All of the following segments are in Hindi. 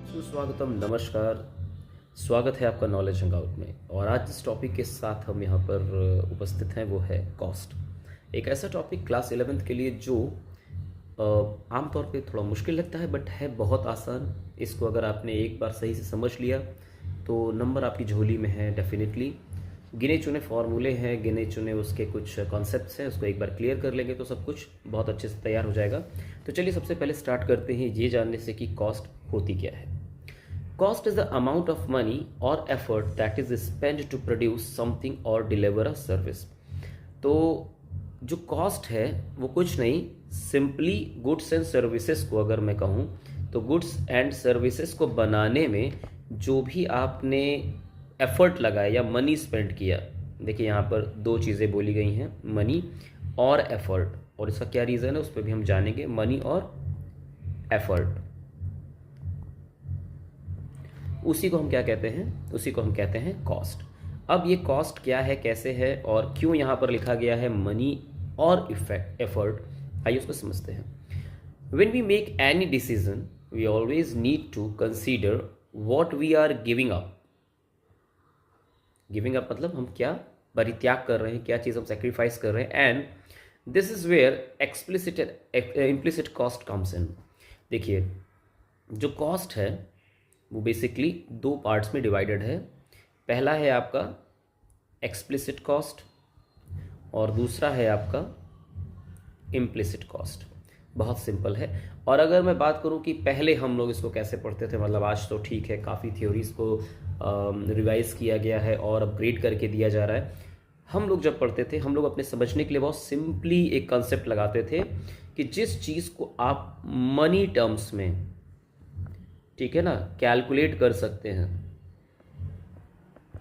सुस्वागतम, नमस्कार। स्वागत है आपका नॉलेज हंगाउट में। और आज जिस टॉपिक के साथ हम यहाँ पर उपस्थित हैं वो है कॉस्ट। एक ऐसा टॉपिक क्लास 11th के लिए जो आमतौर पे थोड़ा मुश्किल लगता है, बट है बहुत आसान। इसको अगर आपने एक बार सही से समझ लिया तो नंबर आपकी झोली में है डेफिनेटली। गिने चुने फॉर्मूले हैं, गिने चुने उसके कुछ कॉन्सेप्ट्स हैं, उसको एक बार क्लियर कर लेंगे तो सब कुछ बहुत अच्छे से तैयार हो जाएगा। तो चलिए सबसे पहले स्टार्ट करते हैं ये जानने से कि कॉस्ट होती क्या है। Cost is the amount of money or effort that is spent to produce something or deliver a service। तो जो कॉस्ट है वो कुछ नहीं, सिंपली गुड्स एंड सर्विसेज को अगर मैं कहूँ तो गुड्स एंड सर्विसेज को बनाने में जो भी आपने एफर्ट लगाया या मनी स्पेंड किया। देखिए यहाँ पर दो चीज़ें बोली गई हैं, मनी और एफर्ट, और इसका क्या रीज़न है उस पर भी हम जानेंगे। मनी और एफर्ट, उसी को हम क्या कहते हैं? उसी को हम कहते हैं कॉस्ट। अब ये कॉस्ट क्या है, कैसे है और क्यों यहाँ पर लिखा गया है मनी और एफर्ट, आइए उसको समझते हैं। When we make any decision, we always need to consider what we are giving up। Giving up मतलब हम क्या परित्याग कर रहे हैं, क्या चीज़ हम सेक्रीफाइस कर रहे हैं। And this is where implicit cost comes in. देखिए जो कॉस्ट है वो बेसिकली दो पार्ट्स में डिवाइडेड है। पहला है आपका एक्सप्लिसिट कॉस्ट और दूसरा है आपका इम्प्लिसिट कॉस्ट। बहुत सिंपल है। और अगर मैं बात करूं कि पहले हम लोग इसको कैसे पढ़ते थे, मतलब आज तो ठीक है काफ़ी थ्योरीज को रिवाइज किया गया है और अपग्रेड करके दिया जा रहा है। हम लोग जब पढ़ते थे हम लोग अपने समझने के लिए बहुत सिंपली एक कंसेप्ट लगाते थे कि जिस चीज़ को आप मनी टर्म्स में, ठीक है ना, कैलकुलेट कर सकते हैं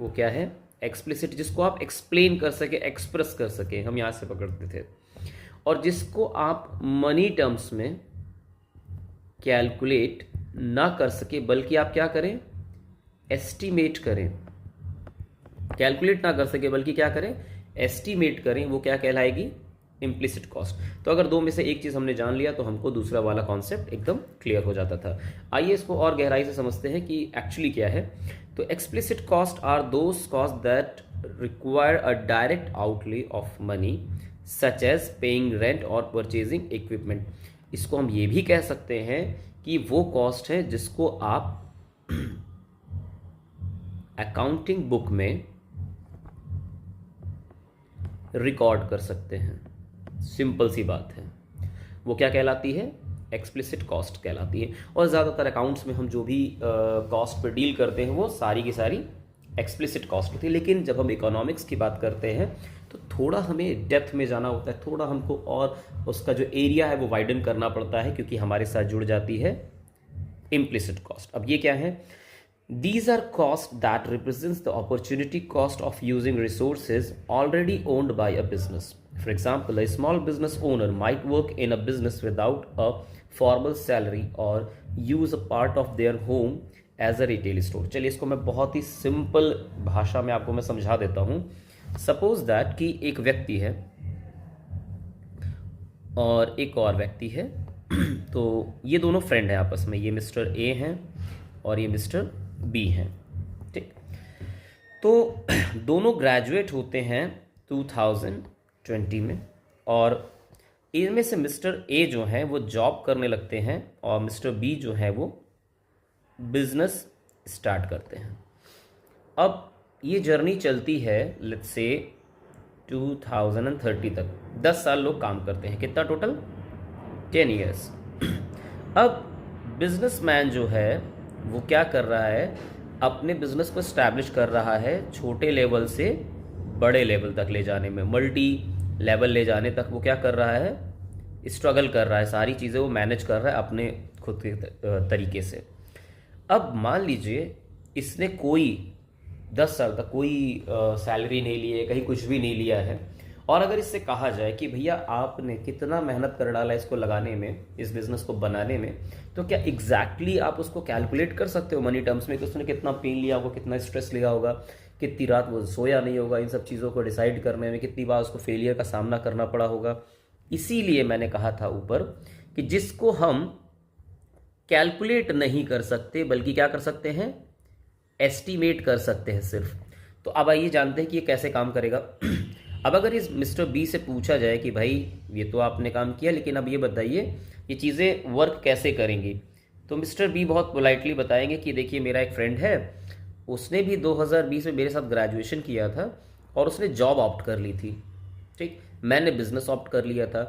वो क्या है? एक्सप्लिसिट। जिसको आप एक्सप्लेन कर सके, एक्सप्रेस कर सके, हम यहां से पकड़ते थे। और जिसको आप मनी टर्म्स में कैलकुलेट ना कर सके बल्कि आप क्या करें? एस्टिमेट करें। कैलकुलेट ना कर सके बल्कि क्या करें? एस्टिमेट करें, वो क्या कहलाएगी? Implicit cost. तो अगर दो में से एक चीज़ हमने जान लिया तो हमको दूसरा वाला कॉन्सेप्ट एकदम क्लियर हो जाता था। आइए इसको और गहराई से समझते हैं कि एक्चुअली क्या है। तो explicit cost are those cost that require a direct outlay of money such as paying rent और परचेजिंग इक्विपमेंट। इसको हम ये भी कह सकते हैं कि वो कॉस्ट है जिसको आप अकाउंटिंग बुक में रिकॉर्ड कर सकते हैं। सिंपल सी बात है, वो क्या कहलाती है? एक्सप्लिसिट कॉस्ट कहलाती है। और ज़्यादातर अकाउंट्स में हम जो भी कॉस्ट पर डील करते हैं वो सारी की सारी एक्सप्लिसिट कॉस्ट होती है। लेकिन जब हम इकोनॉमिक्स की बात करते हैं तो थोड़ा हमें डेप्थ में जाना होता है, थोड़ा हमको और उसका जो एरिया है वो वाइडन करना पड़ता है, क्योंकि हमारे साथ जुड़ जाती है इम्प्लिसिट कॉस्ट। अब ये क्या है? These are costs that represents the opportunity cost of using resources already owned by a business. For example, a small business owner might work in a business without a formal salary or use a part of their home as a retail store। चलिए इसको मैं बहुत ही सिंपल भाषा में आपको मैं समझा देता हूँ। सपोज दैट कि एक व्यक्ति है और एक और व्यक्ति है तो ये दोनों फ्रेंड हैं आपस में। ये मिस्टर ए हैं और ये मिस्टर बी हैं, ठीक। तो दोनों ग्रेजुएट होते हैं 2020 में, और इनमें से मिस्टर ए जो है वो जॉब करने लगते हैं और मिस्टर बी जो है वो बिजनेस स्टार्ट करते हैं। अब ये जर्नी चलती है लेट्स से 2030 तक। 10 साल लोग काम करते हैं। कितना टोटल? 10 ईयर्स। अब बिजनेसमैन जो है वो क्या कर रहा है? अपने बिजनेस को स्टैब्लिश कर रहा है, छोटे लेवल से बड़े लेवल तक ले जाने में, मल्टी लेवल ले जाने तक वो क्या कर रहा है? स्ट्रगल कर रहा है। सारी चीज़ें वो मैनेज कर रहा है अपने खुद के तरीके से। अब मान लीजिए इसने कोई 10 साल तक कोई सैलरी नहीं ली है, कहीं कुछ भी नहीं लिया है, और अगर इससे कहा जाए कि भैया आपने कितना मेहनत कर डाला इसको लगाने में, इस बिज़नेस को बनाने में, तो क्या एग्जैक्टली आप उसको कैलकुलेट कर सकते हो मनी टर्म्स में कि उसने कितना पेन लिया होगा, कितना स्ट्रेस लिया होगा, कितनी रात वो सोया नहीं होगा इन सब चीज़ों को डिसाइड करने में, कितनी बार उसको फेलियर का सामना करना पड़ा होगा। इसीलिए मैंने कहा था ऊपर कि जिसको हम कैलकुलेट नहीं कर सकते, बल्कि क्या कर सकते हैं, एस्टिमेट कर सकते हैं सिर्फ। तो अब आइए जानते हैं कि ये कैसे काम करेगा। अब अगर इस मिस्टर बी से पूछा जाए कि भाई ये तो आपने काम किया, लेकिन अब ये बताइए ये चीज़ें वर्क कैसे करेंगी, तो मिस्टर बी बहुत पोलाइटली बताएंगे कि देखिए मेरा एक फ्रेंड है, उसने भी 2020 में मेरे साथ ग्रेजुएशन किया था और उसने जॉब ऑप्ट कर ली थी, ठीक, मैंने बिजनेस ऑप्ट कर लिया था।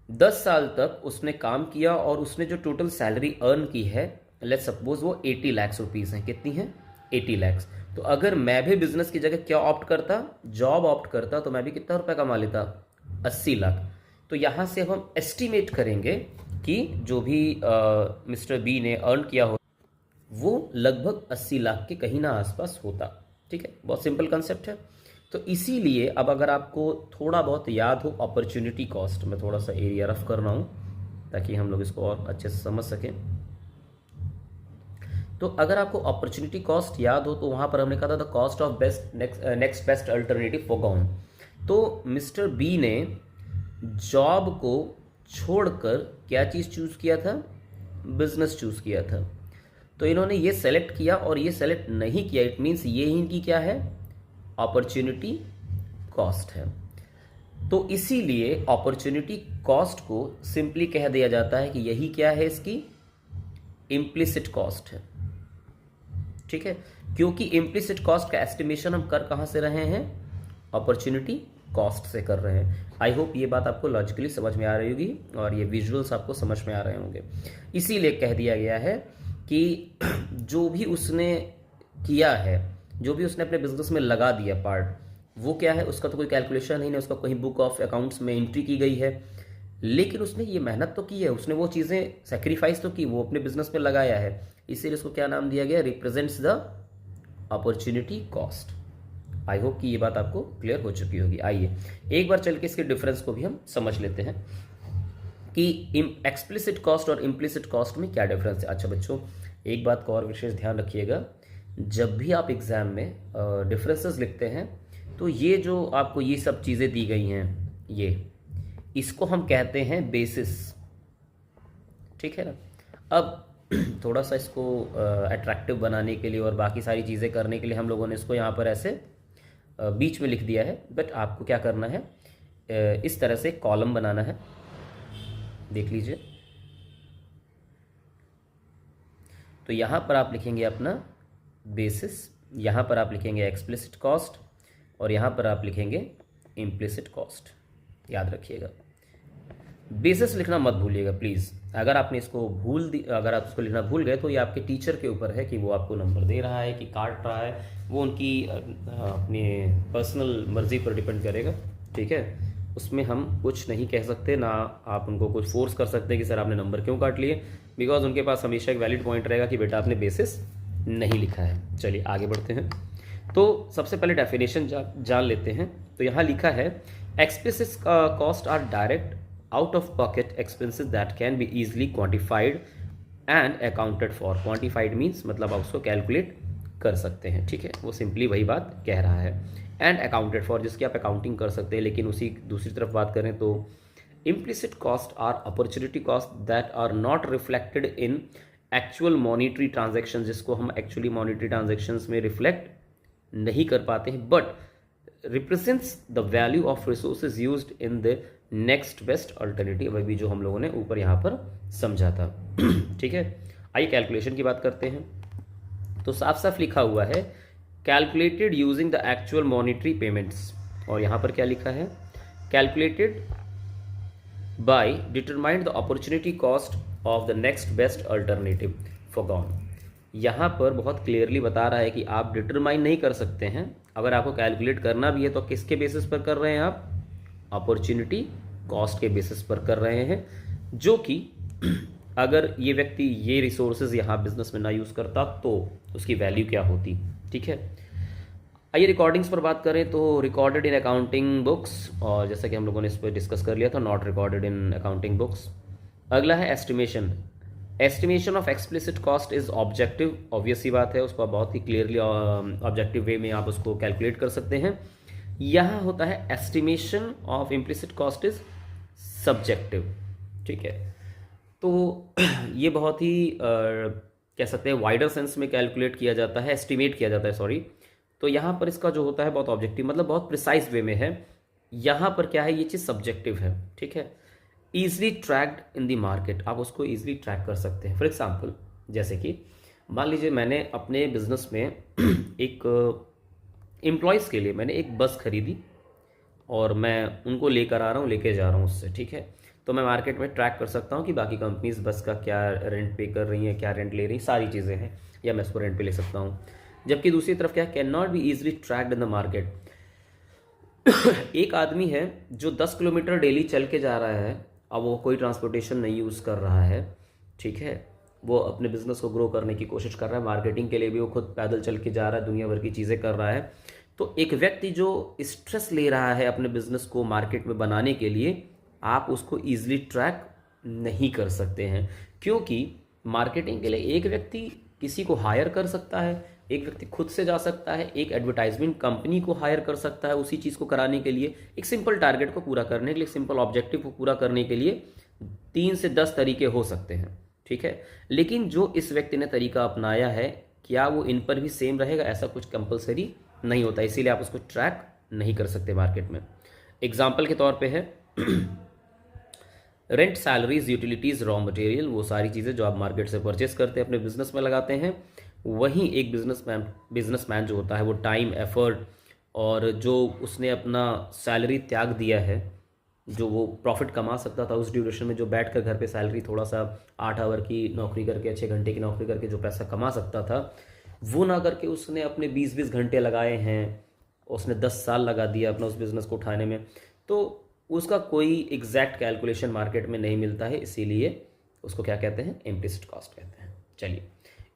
10 साल तक उसने काम किया और उसने जो टोटल सैलरी अर्न की है, लेट्स सपोज वो 80 लाख रुपीज़ हैं। कितनी है? 80 लाख। तो अगर मैं भी बिजनेस की जगह क्या ऑप्ट करता, जॉब ऑप्ट करता, तो मैं भी कितना रुपए कमा लेता? 80 लाख। तो यहाँ से अब हम एस्टिमेट करेंगे कि जो भी मिस्टर बी ने अर्न किया हो वो लगभग 80 लाख के कहीं ना आसपास होता। ठीक है, बहुत सिंपल कंसेप्ट है। तो इसीलिए अब अगर आपको थोड़ा बहुत याद हो अपॉर्चुनिटी कॉस्ट, मैं थोड़ा सा एरिया रफ कर रहा हूँ ताकि हम लोग इसको और अच्छे से समझ सकें। तो अगर आपको अपॉर्चुनिटी कॉस्ट याद हो तो वहाँ पर हमने कहा था the cost of best next best alternative foregone. तो मिस्टर बी ने जॉब को छोड़कर क्या चीज़ चूज़ किया था? बिजनेस चूज़ किया था। तो इन्होंने ये सेलेक्ट किया और ये सेलेक्ट नहीं किया, इट मीन्स ये इनकी क्या है? अपॉर्चुनिटी कॉस्ट है। तो इसीलिए अपॉर्चुनिटी कॉस्ट को सिंपली कह दिया जाता है कि यही क्या है? इसकी इम्प्लिसिट कॉस्ट है। ठीक है, क्योंकि इम्प्लिसिट कॉस्ट का एस्टिमेशन हम कर कहां से रहे हैं? अपॉर्चुनिटी कॉस्ट से कर रहे हैं। आई होप ये बात आपको लॉजिकली समझ में आ रही होगी और ये विजुअल्स आपको समझ में आ रहे होंगे। इसीलिए कह दिया गया है कि जो भी उसने किया है, जो भी उसने अपने बिजनेस में लगा दिया पार्ट, वो क्या है? उसका तो कोई कैलकुलेशन ही नहीं, उसका कहीं बुक ऑफ अकाउंट्स में एंट्री की गई है, लेकिन उसने ये मेहनत तो की है, उसने वो चीज़ें सेक्रीफाइस तो की, वो अपने बिजनेस में लगाया है। इसीलिए इसको क्या नाम दिया गया? Represents the opportunity cost. I hope कि ये बात आपको क्लियर हो चुकी होगी। आइए एक बार चल के इसके डिफरेंस को भी हम समझ लेते हैं कि एक्सप्लिसिट कॉस्ट और इम्प्लिसिट कॉस्ट में क्या डिफरेंस है। अच्छा बच्चों, एक बात का और विशेष ध्यान रखिएगा, जब भी आप एग्जाम में डिफरेंसेस लिखते हैं तो ये जो आपको ये सब चीज़ें दी गई हैं, ये इसको हम कहते हैं बेसिस। ठीक है ना। अब थोड़ा सा इसको अट्रैक्टिव बनाने के लिए और बाकी सारी चीज़ें करने के लिए हम लोगों ने इसको यहाँ पर ऐसे बीच में लिख दिया है, बट आपको क्या करना है, इस तरह से कॉलम बनाना है। देख लीजिए, तो यहाँ पर आप लिखेंगे अपना बेसिस, यहाँ पर आप लिखेंगे एक्सप्लिसिट कॉस्ट और यहाँ पर आप लिखेंगे इम्प्लिसिट कॉस्ट। याद रखिएगा, बेसिस लिखना मत भूलिएगा प्लीज़। अगर आपने इसको अगर आप इसको लिखना भूल गए तो ये आपके टीचर के ऊपर है कि वो आपको नंबर दे रहा है कि काट रहा है, वो उनकी अपनी पर्सनल मर्जी पर डिपेंड करेगा। ठीक है, उसमें हम कुछ नहीं कह सकते, ना आप उनको कुछ फोर्स कर सकते कि सर आपने नंबर क्यों काट लिए, बिकॉज उनके पास हमेशा एक वैलिड पॉइंट रहेगा कि बेटा आपने बेसिस नहीं लिखा है। चलिए आगे बढ़ते हैं। तो सबसे पहले डेफिनेशन जान लेते हैं। तो यहाँ लिखा है expenses cost are direct out of pocket expenses that can be easily quantified and accounted for. Quantified means मतलब आप उसको कैलकुलेट कर सकते हैं। ठीक है, वो सिंपली वही बात कह रहा है। एंड अकाउंटेड फॉर, जिसकी आप अकाउंटिंग कर सकते हैं। लेकिन उसी दूसरी तरफ बात करें तो implicit cost are opportunity cost that are not reflected in actual monetary transaction, जिसको हम एक्चुअली मॉनिटरी ट्रांजेक्शन्स में रिफ्लेक्ट नहीं कर पाते हैं, but represents the value of resources used in the next best alternative, अभी जो हम लोगों ने ऊपर यहाँ पर समझा था। ठीक है, आइए कैलकुलेशन की बात करते हैं। तो साफ साफ लिखा हुआ है calculated using the actual monetary payments, और यहाँ पर क्या लिखा है? Calculated by determined the opportunity cost of the next best alternative foregone. यहाँ पर बहुत क्लियरली बता रहा है कि आप डिटरमाइन नहीं कर सकते हैं, अगर आपको कैलकुलेट करना भी है तो किसके बेसिस पर कर रहे हैं आप? अपॉर्चुनिटी कॉस्ट के बेसिस पर कर रहे हैं, जो कि अगर ये व्यक्ति ये रिसोर्सेज यहाँ बिजनेस में ना यूज़ करता तो उसकी वैल्यू क्या होती। ठीक है, आइए रिकॉर्डिंग्स पर बात करें तो रिकॉर्डेड इन अकाउंटिंग बुक्स, और जैसा कि हम लोगों ने इस पर डिस्कस कर लिया था, not recorded in accounting books. अगला है estimation. Estimation of explicit cost is objective, obvious सी बात है, उसको आप बहुत ही क्लियरली ऑब्जेक्टिव वे में आप उसको कैलकुलेट कर सकते हैं। यहाँ होता है estimation of implicit cost is subjective. ठीक है, तो ये बहुत ही कह सकते हैं वाइडर सेंस में कैलकुलेट किया जाता है, एस्टिमेट किया जाता है, सॉरी। तो यहाँ पर इसका जो होता है बहुत ऑब्जेक्टिव, मतलब बहुत प्रिसाइज वे में है। यहाँ पर क्या है, ये चीज़ सब्जेक्टिव है, ठीक है। Easily tracked in the market, आप उसको ईजिली ट्रैक कर सकते हैं। फॉर एग्जाम्पल, जैसे कि मान लीजिए मैंने अपने बिजनेस में एक एम्प्लॉयज़ के लिए मैंने एक बस खरीदी और मैं उनको लेकर आ रहा हूँ, लेके जा रहा हूँ उससे, ठीक है। तो मैं मार्केट में ट्रैक कर सकता हूँ कि बाकी कंपनीज बस का क्या रेंट पे कर रही हैं, क्या रेंट ले रही, सारी चीज़ें हैं, या मैं इसको रेंट पे ले सकता हूँ। जबकि दूसरी तरफ क्या, can not be easily tracked in the market. एक आदमी है जो 10 किलोमीटर डेली चल के जा रहा है, अब वो कोई ट्रांसपोर्टेशन नहीं यूज़ कर रहा है, ठीक है। वो अपने बिजनेस को ग्रो करने की कोशिश कर रहा है, मार्केटिंग के लिए भी वो खुद पैदल चल के जा रहा है, दुनिया भर की चीज़ें कर रहा है। तो एक व्यक्ति जो स्ट्रेस ले रहा है अपने बिजनेस को मार्केट में बनाने के लिए, आप उसको ईजिली ट्रैक नहीं कर सकते हैं, क्योंकि मार्केटिंग के लिए एक व्यक्ति किसी को हायर कर सकता है, एक व्यक्ति खुद से जा सकता है, एक एडवर्टाइजमेंट कंपनी को हायर कर सकता है उसी चीज़ को कराने के लिए, एक सिंपल टारगेट को पूरा करने के लिए, सिंपल ऑब्जेक्टिव को पूरा करने के लिए 3 से 10 तरीके हो सकते हैं, ठीक है। लेकिन जो इस व्यक्ति ने तरीका अपनाया है, क्या वो इन पर भी सेम रहेगा? ऐसा कुछ कंपलसरी नहीं होता, इसीलिए आप उसको ट्रैक नहीं कर सकते मार्केट में। एग्जाम्पल के तौर पे है rent, salaries, utilities, raw material, वो सारी चीज़ें जो आप मार्केट से परचेस करते हैं अपने बिजनेस में लगाते हैं। वहीं एक बिजनेसमैन जो होता है वो टाइम, एफर्ट और जो उसने अपना सैलरी त्याग दिया है, जो वो प्रॉफिट कमा सकता था उस ड्यूरेशन में, जो बैठ कर घर पे सैलरी थोड़ा सा 8 आवर की नौकरी करके, 6 घंटे की नौकरी करके जो पैसा कमा सकता था, वो ना करके उसने अपने 20-20 घंटे लगाए हैं, उसने 10 साल लगा दिया अपना उस बिज़नेस को उठाने में। तो उसका कोई एग्जैक्ट कैलकुलेशन मार्केट में नहीं मिलता है, इसीलिए उसको क्या कहते हैं, इम्प्लिसिट कॉस्ट कहते हैं। चलिए,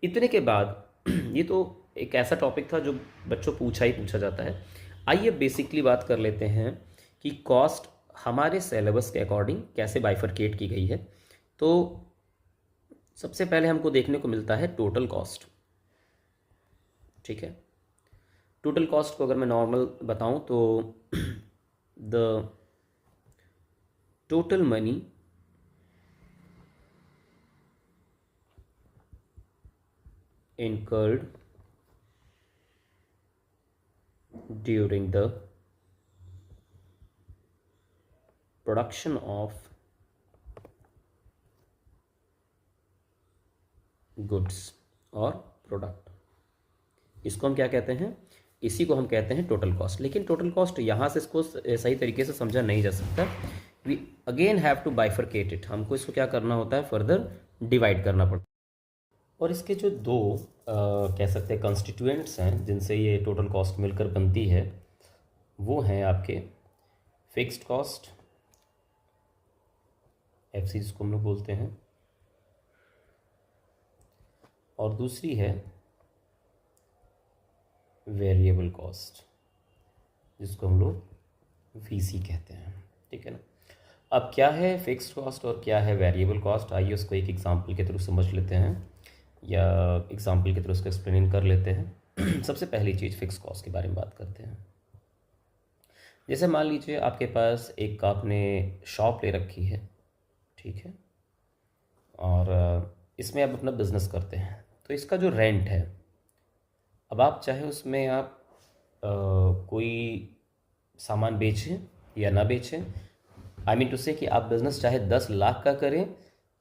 इतने के बाद ये तो एक ऐसा टॉपिक था जो बच्चों पूछा जाता है। आइए बेसिकली बात कर लेते हैं कि कॉस्ट हमारे सिलेबस के अकॉर्डिंग कैसे बाइफरकेट की गई है। तो सबसे पहले हमको देखने को मिलता है टोटल कॉस्ट, ठीक है। टोटल कॉस्ट को अगर मैं नॉर्मल बताऊं तो the total money incurred during the production of goods और प्रोडक्ट, इसको हम क्या कहते हैं, इसी को हम कहते हैं टोटल कॉस्ट। लेकिन टोटल कॉस्ट यहाँ से इसको सही तरीके से समझा नहीं जा सकता, we again have to bifurcate it, हमको इसको क्या करना होता है, फर्दर डिवाइड करना पड़ता है। और इसके जो दो कह सकते हैं कंस्टिट्यूएंट्स हैं जिनसे ये टोटल कॉस्ट मिलकर बनती है, वो हैं आपके फिक्स्ड कॉस्ट, एफसी जिसको हम लोग बोलते हैं, और दूसरी है वेरिएबल कॉस्ट जिसको हम लोग वीसी कहते हैं, ठीक है ना। अब क्या है फिक्स्ड कॉस्ट और क्या है वेरिएबल कॉस्ट, आइए उसको एक एग्जांपल के थ्रू समझ लेते हैं, या एग्जांपल के थ्रू उसको एक्सप्लेन कर लेते हैं। सबसे पहली चीज़ फिक्स कॉस्ट के बारे में बात करते हैं। जैसे मान लीजिए आपके पास एक आपने शॉप ले रखी है, ठीक है, और इसमें आप अपना बिजनेस करते हैं, तो इसका जो रेंट है, अब आप चाहे उसमें आप कोई सामान बेचें या ना बेचें, आई मीन टू से कि आप बिज़नेस चाहे 10 लाख का करें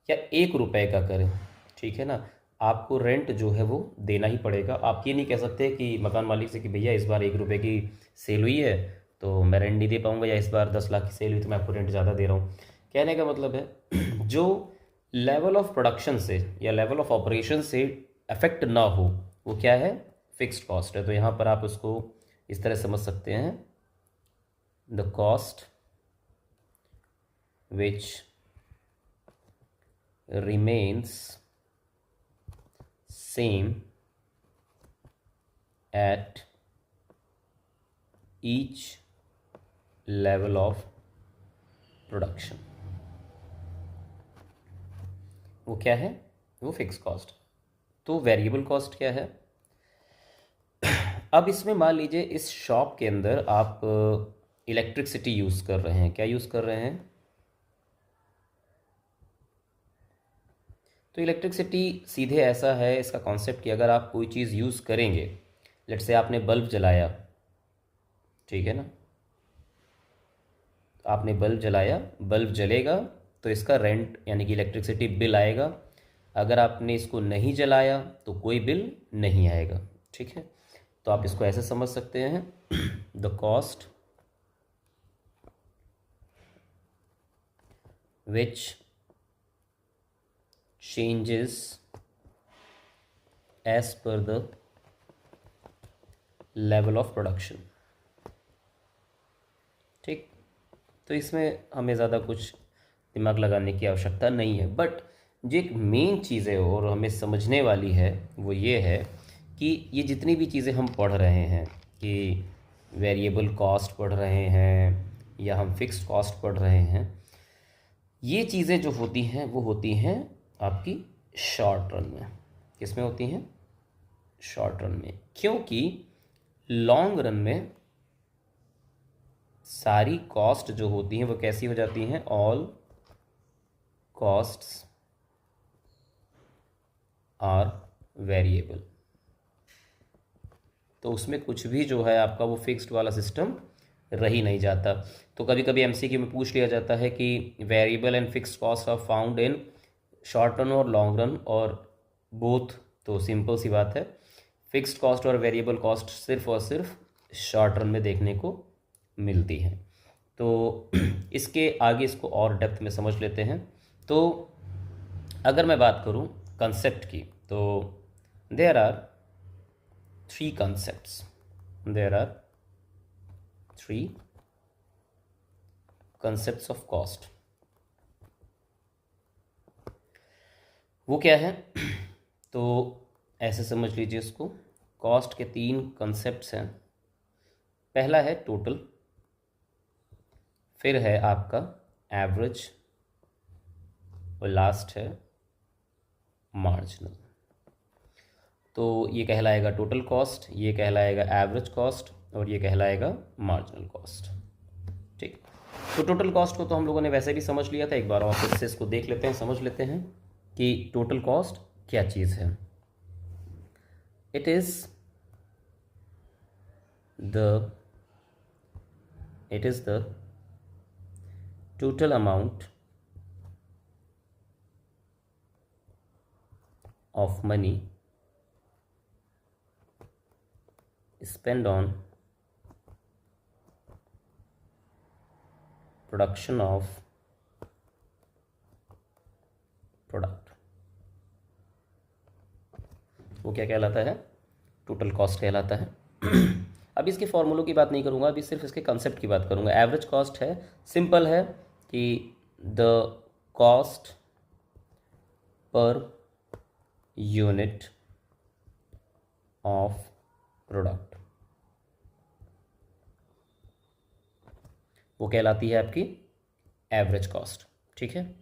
या 1 रुपए का करें, ठीक है ना, आपको रेंट जो है वो देना ही पड़ेगा। आप ये नहीं कह सकते कि मकान मालिक से कि भैया इस बार 1 रुपए की सेल हुई है तो मैं रेंट नहीं दे पाऊँगा, या इस बार 10 लाख की सेल हुई तो मैं आपको रेंट ज़्यादा दे रहा हूँ। कहने का मतलब है जो लेवल ऑफ प्रोडक्शन से या लेवल ऑफ ऑपरेशन से अफेक्ट ना हो, वो क्या है, फिक्स्ड कॉस्ट है। तो यहाँ पर आप उसको इस तरह समझ सकते हैं, the cost which remains same at each level of production, वो क्या है, वो फिक्स कॉस्ट। तो वेरिएबल कॉस्ट क्या है, अब इसमें मान लीजिए इस शॉप के अंदर आप इलेक्ट्रिसिटी यूज़ कर रहे हैं, क्या यूज़ कर रहे हैं, तो इलेक्ट्रिसिटी सीधे ऐसा है इसका कॉन्सेप्ट कि अगर आप कोई चीज़ यूज़ करेंगे, लेट से आपने बल्ब जलाया, ठीक है ना, आपने बल्ब जलाया, बल्ब जलेगा तो इसका रेंट यानी कि इलेक्ट्रिसिटी बिल आएगा। अगर आपने इसको नहीं जलाया तो कोई बिल नहीं आएगा, ठीक है। तो आप इसको ऐसे समझ सकते हैं the cost which changes as per the level of production, ठीक। तो इसमें हमें ज़्यादा कुछ दिमाग लगाने की आवश्यकता नहीं है, बट जो एक मेन चीज़ है और हमें समझने वाली है वो ये है कि ये जितनी भी चीज़ें हम पढ़ रहे हैं कि वेरिएबल कॉस्ट पढ़ रहे हैं या हम फिक्स्ड कॉस्ट पढ़ रहे हैं, ये चीज़ें जो होती हैं वो होती हैं आपकी शॉर्ट रन में। किस में होती हैं? शॉर्ट रन में। क्योंकि लॉन्ग रन में सारी कॉस्ट जो होती हैं वो कैसी हो जाती हैं? All costs are variable. तो उसमें कुछ भी जो है आपका वो फिक्स्ड वाला सिस्टम रह ही नहीं जाता। तो कभी कभी एमसीक्यू में पूछ लिया जाता है कि variable and fixed cost are found in short run और लॉन्ग रन और बोथ। तो सिंपल सी बात है, फिक्स्ड कॉस्ट और वेरिएबल कॉस्ट सिर्फ और सिर्फ शॉर्ट रन में देखने को मिलती हैं। तो इसके आगे इसको और डेप्थ में समझ लेते हैं। तो अगर मैं बात करूं कंसेप्ट की, तो there are three concepts, there are three concepts of cost. वो क्या है? तो ऐसे समझ लीजिए इसको, कॉस्ट के तीन कंसेप्ट्स हैं। पहला है टोटल, फिर है आपका एवरेज और लास्ट है मार्जिनल। तो ये कहलाएगा टोटल कॉस्ट, ये कहलाएगा एवरेज कॉस्ट और ये कहलाएगा मार्जिनल कॉस्ट, ठीक। तो टोटल कॉस्ट को तो हम लोगों ने वैसे भी समझ लिया था, एक बार और फिर से इसको देख लेते हैं, समझ लेते हैं कि टोटल कॉस्ट क्या चीज़ है। It is the total amount of money spent on production of product। वो क्या कहलाता है? टोटल कॉस्ट कहलाता है। अब इसके फॉर्मूलों की बात नहीं करूँगा, अभी सिर्फ इसके कंसेप्ट की बात करूँगा। एवरेज कॉस्ट है, सिंपल है कि the cost per unit of product, वो कहलाती है आपकी एवरेज कॉस्ट, ठीक है।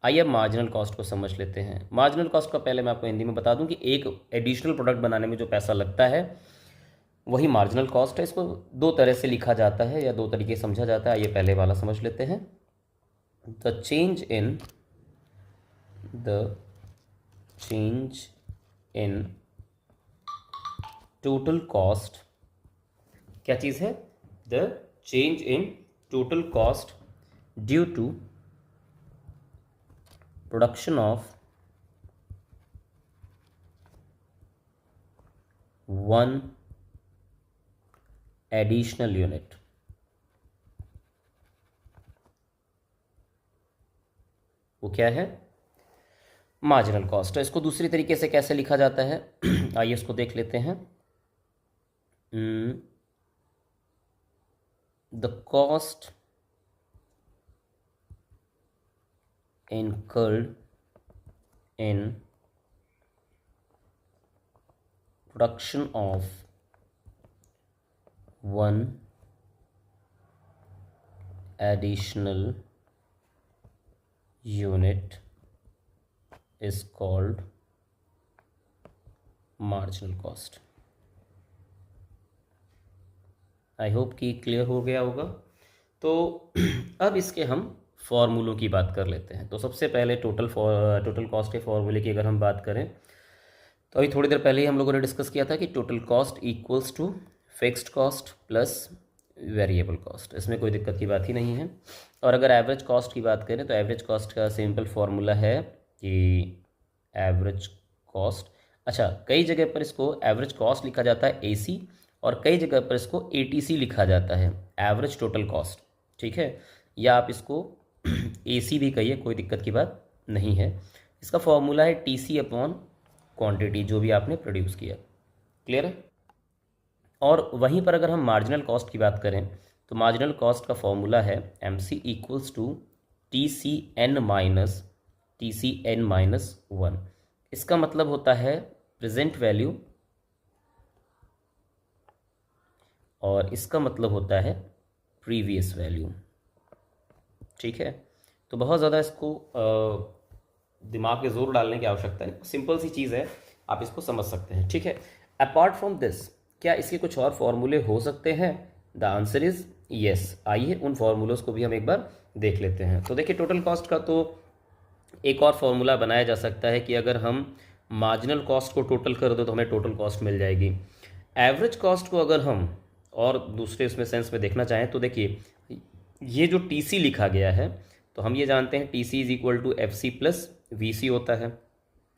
आइए अब मार्जिनल कॉस्ट को समझ लेते हैं। मार्जिनल कॉस्ट का पहले मैं आपको हिंदी में बता दूं कि एक एडिशनल प्रोडक्ट बनाने में जो पैसा लगता है वही मार्जिनल कॉस्ट है। इसको दो तरह से लिखा जाता है या दो तरीके समझा जाता है। आइए पहले वाला समझ लेते हैं। The change in total cost, क्या चीज़ है? The change in total cost due to production of one additional unit. वो क्या है? Marginal cost. तो इसको दूसरी तरीके से कैसे लिखा जाता है आइए इसको देख लेते हैं। The cost incurred in production of one additional unit is called marginal cost। I hope कि क्लियर हो गया होगा। तो अब इसके हम फॉर्मूलों की बात कर लेते हैं। तो सबसे पहले टोटल कॉस्ट के फॉर्मूले की अगर हम बात करें तो अभी थोड़ी देर पहले ही हम लोगों ने डिस्कस किया था कि total cost equals to fixed cost plus variable cost, इसमें कोई दिक्कत की बात ही नहीं है। और अगर एवरेज कॉस्ट की बात करें तो एवरेज कॉस्ट का सिंपल फार्मूला है कि एवरेज कॉस्ट, अच्छा कई जगह पर इसको एवरेज कॉस्ट लिखा जाता है एसी, और कई जगह पर इसको एटीसी लिखा जाता है, एवरेज टोटल कॉस्ट, ठीक है, या आप इसको एसी भी कहिए, कोई दिक्कत की बात नहीं है। इसका फॉर्मूला है टीसी अपॉन क्वांटिटी जो भी आपने प्रोड्यूस किया। क्लियर है? और वहीं पर अगर हम मार्जिनल कॉस्ट की बात करें तो मार्जिनल कॉस्ट का फॉर्मूला है M C equals to T C N minus one. इसका मतलब होता है प्रेजेंट वैल्यू और इसका मतलब होता है प्रीवियस वैल्यू। ठीक है, तो बहुत ज़्यादा इसको दिमाग पे जोर डालने की आवश्यकता नहीं, सिंपल सी चीज़ है, आप इसको समझ सकते हैं। ठीक है, अपार्ट फ्रॉम दिस क्या इसके कुछ और फॉर्मूले हो सकते हैं? The answer is yes. आइए उन फॉर्मूलोज को भी हम एक बार देख लेते हैं। तो देखिए टोटल कॉस्ट का तो एक और फॉर्मूला बनाया जा सकता है कि अगर हम मार्जिनल कॉस्ट को टोटल कर दो तो हमें टोटल कॉस्ट मिल जाएगी। एवरेज कॉस्ट को अगर हम और दूसरे इसमें सेंस में देखना चाहें तो देखिए ये जो टीसी लिखा गया है तो हम ये जानते हैं TC is equal to F C plus V C होता है,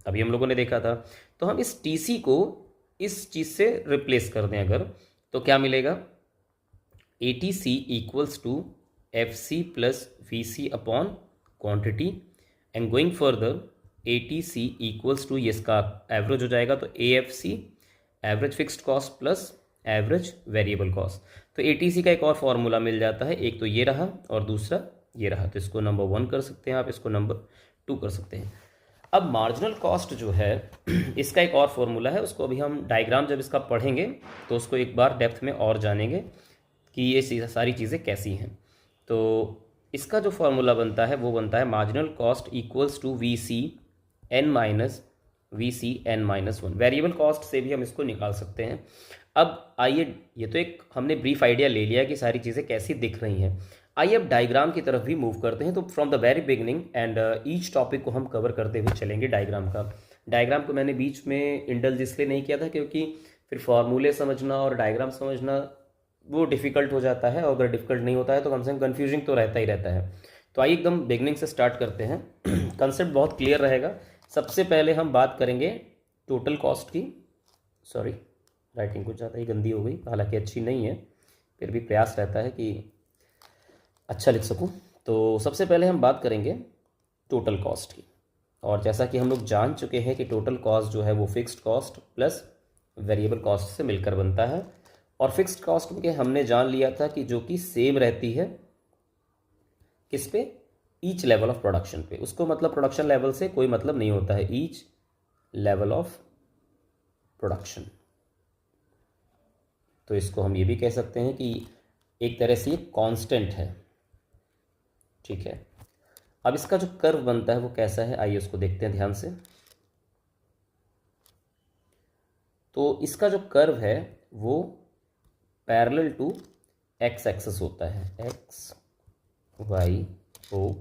अभी हम लोगों ने देखा था। तो हम इस टीसी को इस चीज़ से रिप्लेस कर दें अगर, तो क्या मिलेगा? A T C equals to F C plus V C upon quantity and going further A T C equals to, ये इसका एवरेज हो जाएगा, तो A F C average fixed cost plus average variable cost. तो ए टी सी का एक और फॉर्मूला मिल जाता है, एक तो ये रहा और दूसरा ये रहा, तो इसको नंबर 1 कर सकते हैं आप, इसको नंबर 2 कर सकते हैं। अब मार्जिनल कॉस्ट जो है इसका एक और फॉर्मूला है, उसको अभी हम डायग्राम जब इसका पढ़ेंगे तो उसको एक बार डेप्थ में और जानेंगे कि ये सारी चीज़ें कैसी हैं। तो इसका जो फॉर्मूला बनता है वो बनता है marginal cost equals to V C N minus one. Variable cost से भी हम इसको निकाल सकते हैं। अब आइए, ये तो एक हमने ब्रीफ आइडिया ले लिया कि सारी चीज़ें कैसी दिख रही हैं, आइए अब डायग्राम की तरफ भी मूव करते हैं। तो from the very beginning and each topic को हम कवर करते हुए चलेंगे डायग्राम का। डायग्राम को मैंने बीच में इंडल्ज इसलिए नहीं किया था क्योंकि फिर फॉर्मूले समझना और डायग्राम समझना वो डिफ़िकल्ट हो जाता है, और अगर डिफ़िकल्ट नहीं होता है तो कम से कम कन्फ्यूजिंग तो रहता ही रहता है। तो आइए एकदम बिगनिंग से स्टार्ट करते हैं। कंसेप्ट बहुत क्लियर रहेगा। सबसे पहले हम बात करेंगे टोटल कॉस्ट की। सॉरी, राइटिंग कुछ ज़्यादा ही गंदी हो गई, हालांकि अच्छी नहीं है, फिर भी प्रयास रहता है कि अच्छा लिख सकूं। तो सबसे पहले हम बात करेंगे टोटल कॉस्ट की, और जैसा कि हम लोग जान चुके हैं कि टोटल कॉस्ट जो है वो fixed cost plus variable cost से मिलकर बनता है। और फिक्स्ड कॉस्ट में हमने जान लिया था कि जो कि सेम रहती है किस पे? ईच लेवल ऑफ प्रोडक्शन पे। उसको मतलब प्रोडक्शन लेवल से कोई मतलब नहीं होता है, ईच लेवल ऑफ प्रोडक्शन। तो इसको हम ये भी कह सकते हैं कि एक तरह से ये कांस्टेंट है। ठीक है, अब इसका जो कर्व बनता है वो कैसा है, आइए उसको देखते हैं ध्यान से। तो इसका जो कर्व है वो पैरेलल टू एक्स एक्सिस होता है, एक्स वाई ओ,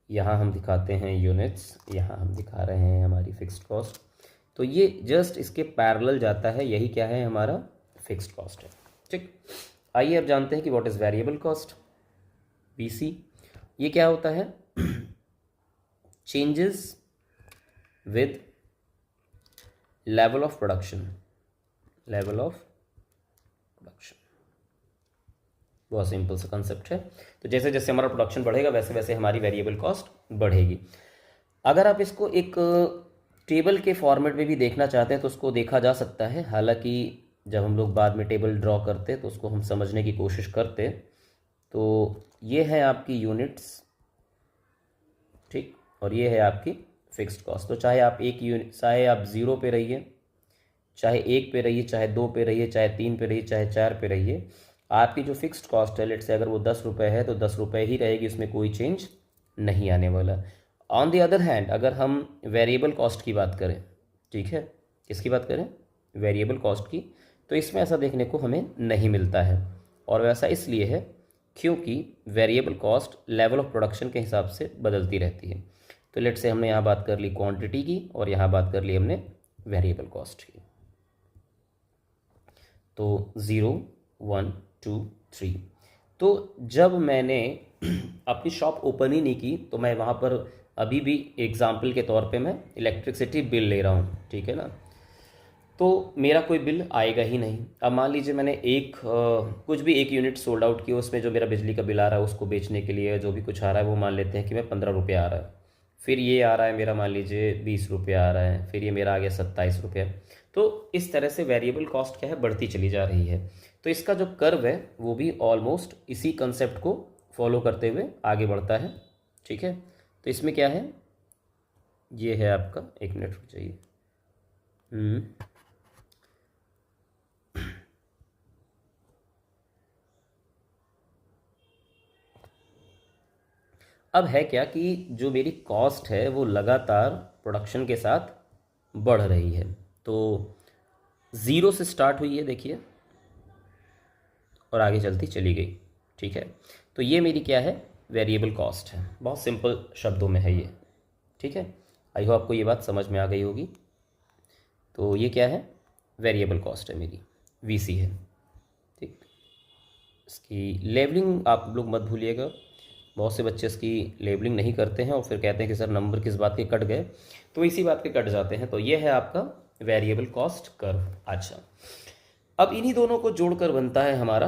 यहाँ हम दिखाते हैं यूनिट्स, यहाँ हम दिखा रहे हैं हमारी फिक्स्ड कॉस्ट। तो ये जस्ट इसके पैरेलल जाता है, यही क्या है? हमारा फिक्स्ड कॉस्ट है। ठीक, आइए अब जानते हैं कि what is variable cost, VC. ये क्या होता है? Changes with level of production, level of production. बहुत सिंपल सा कंसेप्ट है। तो जैसे जैसे हमारा प्रोडक्शन बढ़ेगा वैसे वैसे हमारी वेरिएबल कॉस्ट बढ़ेगी। अगर आप इसको एक टेबल के फॉर्मेट में भी देखना चाहते हैं तो उसको देखा जा सकता है, हालांकि जब हम लोग बाद में टेबल ड्रॉ करते तो उसको हम समझने की कोशिश करते। तो ये है आपकी यूनिट्स, ठीक, और ये है आपकी फिक्स्ड कॉस्ट। तो चाहे आप एक यूनिट, चाहे आप 0 पे रहिए, चाहे 1 पे रहिए, चाहे 2 पे रहिए, चाहे 3 पे रहिए, चाहे 4 पे रहिए, आपकी जो फिक्स्ड कॉस्ट है, लेट से अगर वो 10 रुपये है तो 10 रुपये ही रहेगी, उसमें कोई चेंज नहीं आने वाला। ऑन द अदर हैंड अगर हम वेरिएबल कॉस्ट की बात करें, ठीक है, किसकी बात करें? वेरिएबल कॉस्ट की, तो इसमें ऐसा देखने को हमें नहीं मिलता है। और वैसा इसलिए है क्योंकि variable cost level of production के हिसाब से बदलती रहती है। तो लेट से हमने यहाँ बात कर ली क्वांटिटी की और यहाँ बात कर ली हमने वेरिएबल कॉस्ट की। तो 0 1 2 3। तो जब मैंने अपनी शॉप ओपन ही नहीं की तो मैं वहाँ पर अभी भी एग्जाम्पल के तौर पे मैं इलेक्ट्रिसिटी बिल ले रहा हूँ, ठीक है ना, तो मेरा कोई बिल आएगा ही नहीं। अब मान लीजिए मैंने कुछ भी एक यूनिट सोल्ड आउट किया, उसमें जो मेरा बिजली का बिल आ रहा है उसको बेचने के लिए जो भी कुछ आ रहा है वो मान लेते हैं कि मैं 15 रुपये आ रहा है, फिर ये आ रहा है मेरा मान लीजिए 20 रुपये आ रहा है, फिर ये मेरा आ गया 27 रुपये। तो इस तरह से वेरिएबल कॉस्ट क्या है, बढ़ती चली जा रही है। तो इसका जो कर्व है वो भी ऑलमोस्ट इसी कंसेप्ट को फॉलो करते हुए आगे बढ़ता है, ठीक है। तो इसमें क्या है, ये है आपका, एक मिनट रुक जाइए। अब है क्या कि जो मेरी कॉस्ट है वो लगातार प्रोडक्शन के साथ बढ़ रही है। तो 0 से स्टार्ट हुई है देखिए, और आगे चलती चली गई, ठीक है। तो ये मेरी क्या है, वेरिएबल कॉस्ट है। बहुत सिंपल शब्दों में है ये, ठीक है। आई होप आपको ये बात समझ में आ गई होगी। तो ये क्या है, वेरिएबल कॉस्ट है मेरी, वीसी है, ठीक। इसकी लेबलिंग आप लोग मत भूलिएगा, बहुत से बच्चे इसकी लेबलिंग नहीं करते हैं और फिर कहते हैं कि सर नंबर किस बात के कट गए, तो इसी बात के कट जाते हैं। तो ये है आपका वेरिएबल कॉस्ट कर्व। अच्छा, अब इन्हीं दोनों को जोड़कर बनता है हमारा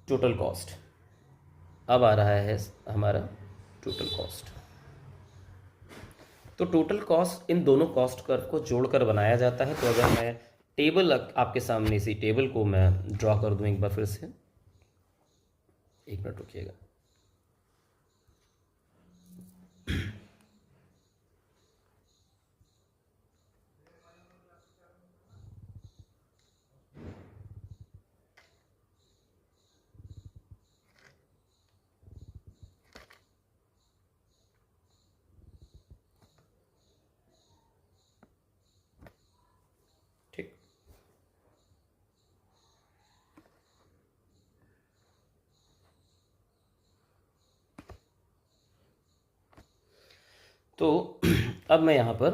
टोटल कॉस्ट। अब आ रहा है हमारा टोटल कॉस्ट। तो टोटल कॉस्ट इन दोनों कॉस्ट कर्व को जोड़कर बनाया जाता है। तो अगर मैं टेबल आपके सामने इसी टेबल को मैं ड्रॉ कर दूं एक बार फिर से, एक मिनट रुकिएगा। ठीक, तो अब मैं यहाँ पर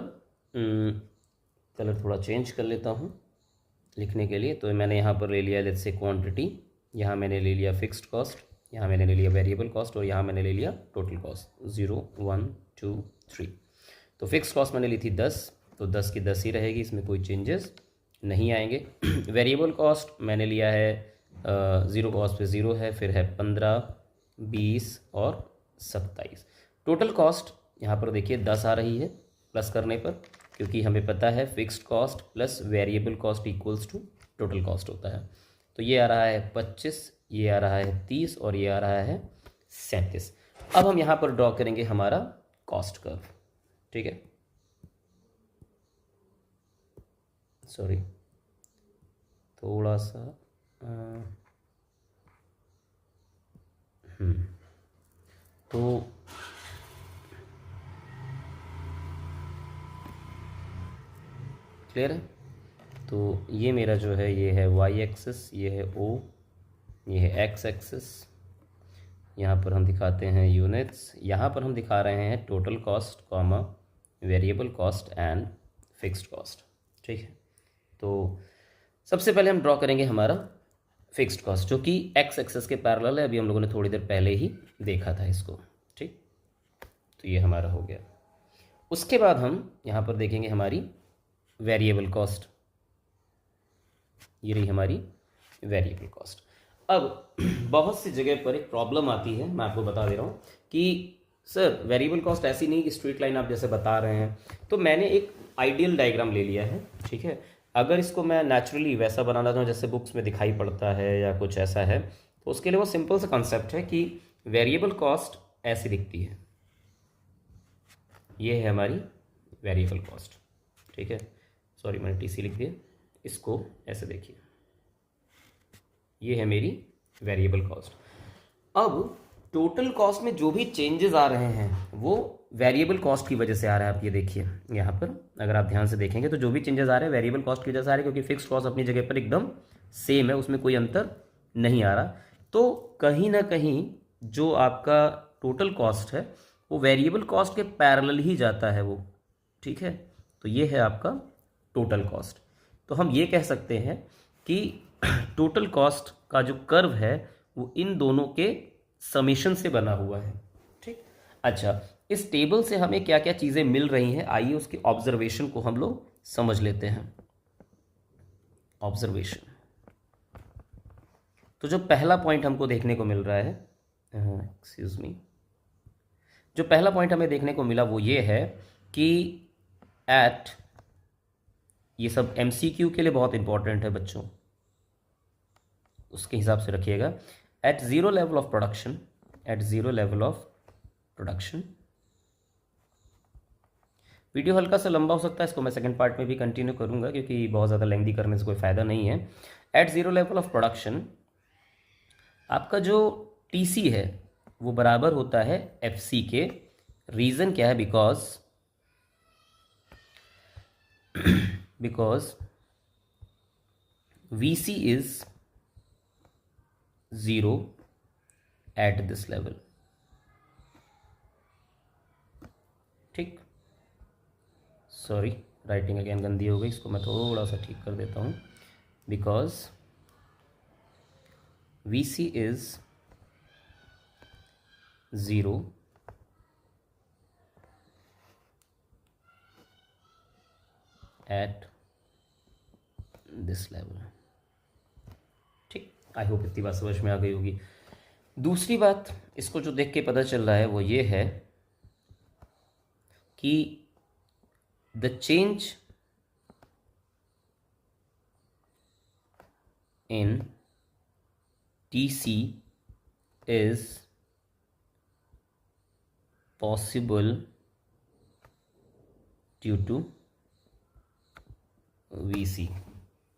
कलर थोड़ा चेंज कर लेता हूँ लिखने के लिए। तो मैंने यहाँ पर ले लिया लेट्स से क्वांटिटी, यहाँ मैंने ले लिया फिक्स्ड कॉस्ट, यहाँ मैंने ले लिया वेरिएबल कॉस्ट और यहाँ मैंने ले लिया टोटल कॉस्ट 0 1 2 3। तो फिक्स्ड कॉस्ट मैंने ली थी 10, तो 10 की 10 ही रहेगी, इसमें कोई चेंजेस नहीं आएंगे। वेरिएबल कॉस्ट मैंने लिया है 0 कॉस्ट पे 0 है, फिर है 15 20 और 27। टोटल कॉस्ट यहाँ पर देखिए 10 आ रही है प्लस करने पर, क्योंकि हमें पता है fixed cost plus variable cost equals to total cost होता है। तो ये आ रहा है 25, ये आ रहा है 30 और ये आ रहा है 37। अब हम यहाँ पर ड्रॉ करेंगे हमारा कॉस्ट कर्व, ठीक है। सॉरी, थोड़ा सा तो क्लियर है। तो ये मेरा जो है ये है वाई एक्सिस, ये है ओ, ये है एक्स एक्सिस। यहाँ पर हम दिखाते हैं यूनिट्स, यहाँ पर हम दिखा रहे हैं total cost comma variable cost and fixed cost, ठीक है। तो सबसे पहले हम ड्रॉ करेंगे हमारा फिक्स्ड कॉस्ट, जो कि एक्स एक्सिस के पैरेलल है। अभी हम लोगों ने थोड़ी देर पहले ही देखा था इसको, ठीक। तो ये हमारा हो गया। उसके बाद हम यहाँ पर देखेंगे हमारी वेरिएबल कॉस्ट, ये रही हमारी वेरिएबल कॉस्ट। अब बहुत सी जगह पर एक प्रॉब्लम आती है, मैं आपको बता दे रहा हूँ कि सर वेरिएबल कॉस्ट ऐसी नहीं कि स्ट्रेट लाइन आप जैसे बता रहे हैं। तो मैंने एक आइडियल डायग्राम ले लिया है, ठीक है। अगर इसको मैं नेचुरली वैसा बनाना चाहूँ जैसे बुक्स में दिखाई पड़ता है या कुछ ऐसा है, तो उसके लिए वो सिंपल सा कॉन्सेप्ट है कि वेरिएबल कॉस्ट ऐसी दिखती है, ये है हमारी वेरिएबल कॉस्ट, ठीक है। सॉरी मैंने टीसी लिख दिया, इसको ऐसे देखिए, ये है मेरी वेरिएबल कॉस्ट। अब टोटल कॉस्ट में जो भी चेंजेस आ रहे हैं वो वेरिएबल कॉस्ट की वजह से आ रहा है। आप ये देखिए यहाँ पर अगर आप ध्यान से देखेंगे तो जो भी चेंजेस आ रहे हैं वेरिएबल कॉस्ट की वजह से आ रहे हैं, क्योंकि फिक्स्ड कॉस्ट अपनी जगह पर एकदम सेम है, उसमें कोई अंतर नहीं आ रहा। तो कहीं ना कहीं जो आपका टोटल कॉस्ट है वो वेरिएबल कॉस्ट के पैरेलल ही जाता है वो, ठीक है। तो ये है आपका टोटल कॉस्ट। तो हम ये कह सकते हैं कि टोटल कॉस्ट का जो कर्व है वो इन दोनों के समेशन से बना हुआ है, ठीक। अच्छा, इस टेबल से हमें क्या क्या चीज़ें मिल रही हैं, आइए उसके ऑब्जर्वेशन को हम लोग समझ लेते हैं। ऑब्जर्वेशन, तो जो पहला पॉइंट हमको देखने को मिल रहा है, एक्सक्यूज मी, जो पहला पॉइंट हमें देखने को मिला वो ये है कि एट, ये सब एमसीक्यू के लिए बहुत इंपॉर्टेंट है बच्चों, उसके हिसाब से रखिएगा। At zero level of production, at zero level of production, video हल्का सा लंबा हो सकता है, इसको मैं सेकंड पार्ट में भी कंटिन्यू करूंगा क्योंकि बहुत ज़्यादा लेंदी करने से कोई फ़ायदा नहीं है। At zero level of production आपका जो टीसी है वो बराबर होता है एफसी के। रीज़न क्या है? Because VC is zero at this level, ठीक। सॉरी, राइटिंग अगेन गंदी हो गई, इसको मैं थोड़ा सा ठीक कर देता हूँ। Because VC is zero at this level, ठीक। आई होप इतनी बात समझ में आ गई होगी। दूसरी बात इसको जो देख के पता चल रहा है वो ये है कि the change in TC is possible due to VC,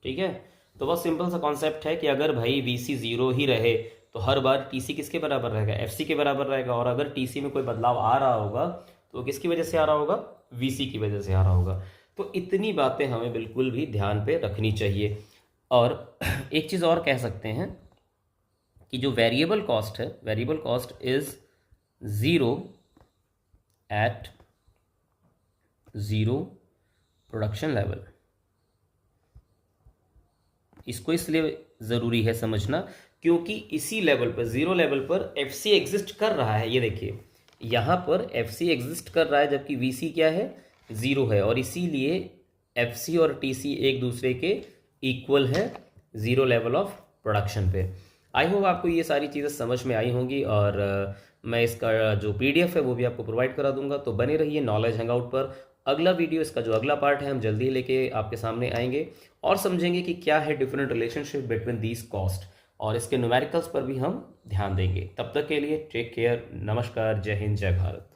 ठीक है। तो बहुत सिंपल सा कॉन्सेप्ट है कि अगर भाई VC ज़ीरो ही रहे तो हर बार TC किसके बराबर रहेगा? FC के बराबर रहेगा। और अगर TC में कोई बदलाव आ रहा होगा तो किसकी वजह से आ रहा होगा? VC की वजह से आ रहा होगा। तो इतनी बातें हमें बिल्कुल भी ध्यान पे रखनी चाहिए। और एक चीज़ और कह सकते हैं कि जो वेरिएबल कॉस्ट है, variable cost is zero at zero production level. इसको इसलिए ज़रूरी है समझना क्योंकि इसी लेवल पर, ज़ीरो लेवल पर FC एग्जिस्ट कर रहा है। ये देखिए यहाँ पर FC एग्जिस्ट कर रहा है जबकि VC क्या है? ज़ीरो है। और इसीलिए FC और TC एक दूसरे के इक्वल है ज़ीरो लेवल ऑफ प्रोडक्शन पे। आई होप आपको ये सारी चीज़ें समझ में आई होंगी और मैं इसका जो PDF है वो भी आपको प्रोवाइड करा दूंगा। तो बने रहिए नॉलेज हैंगआउट पर। अगला वीडियो, इसका जो अगला पार्ट है, हम जल्दी लेके आपके सामने आएंगे और समझेंगे कि क्या है different relationship between these cost, और इसके न्यूमेरिकल्स पर भी हम ध्यान देंगे। तब तक के लिए टेक केयर, नमस्कार, जय हिंद, जय भारत।